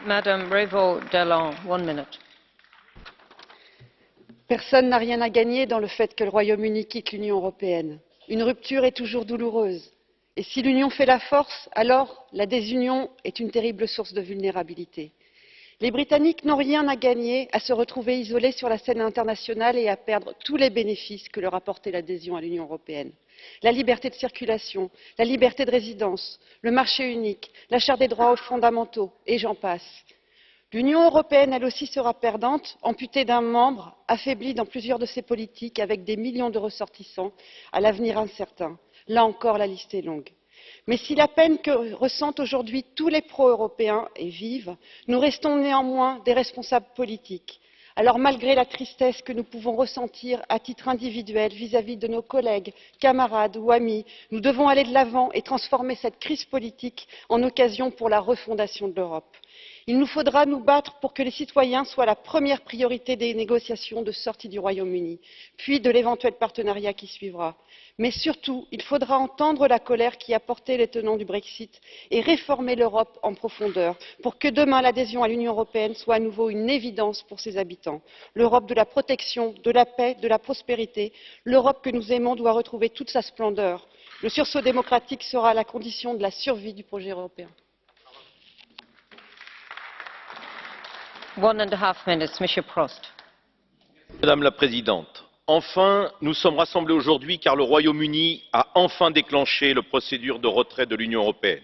Madame Revo Dallon, 1 minute. Personne n'a rien à gagner dans le fait que le Royaume-Uni quitte l'Union européenne. Une rupture est toujours douloureuse. Et si l'union fait la force, alors la désunion est une terrible source de vulnérabilité. Les Britanniques n'ont rien à gagner à se retrouver isolés sur la scène internationale et à perdre tous les bénéfices que leur apportait l'adhésion à l'Union européenne. La liberté de circulation, la liberté de résidence, le marché unique, la charte des droits fondamentaux, et j'en passe. L'Union européenne, elle aussi, sera perdante, amputée d'un membre, affaiblie dans plusieurs de ses politiques, avec des millions de ressortissants à l'avenir incertain. Là encore, la liste est longue. Mais si la peine que ressentent aujourd'hui tous les pro-européens est vive, nous restons néanmoins des responsables politiques. Alors, malgré la tristesse que nous pouvons ressentir à titre individuel vis-à-vis de nos collègues, camarades ou amis, nous devons aller de l'avant et transformer cette crise politique en occasion pour la refondation de l'Europe. Il nous faudra nous battre pour que les citoyens soient la première priorité des négociations de sortie du Royaume-Uni, puis de l'éventuel partenariat qui suivra. Mais surtout, il faudra entendre la colère qui a porté les tenants du Brexit et réformer l'Europe en profondeur pour que demain l'adhésion à l'Union européenne soit à nouveau une évidence pour ses habitants. L'Europe de la protection, de la paix, de la prospérité, l'Europe que nous aimons doit retrouver toute sa splendeur. Le sursaut démocratique sera la condition de la survie du projet européen. 1.5 minutes, Monsieur Prost. Madame la Présidente, enfin, nous sommes rassemblés aujourd'hui car le Royaume-Uni a enfin déclenché la procédure de retrait de l'Union européenne.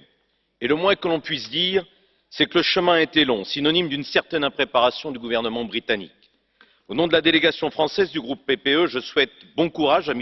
Et le moins que l'on puisse dire, c'est que le chemin a été long, synonyme d'une certaine impréparation du gouvernement britannique. Au nom de la délégation française du groupe PPE, je souhaite bon courage à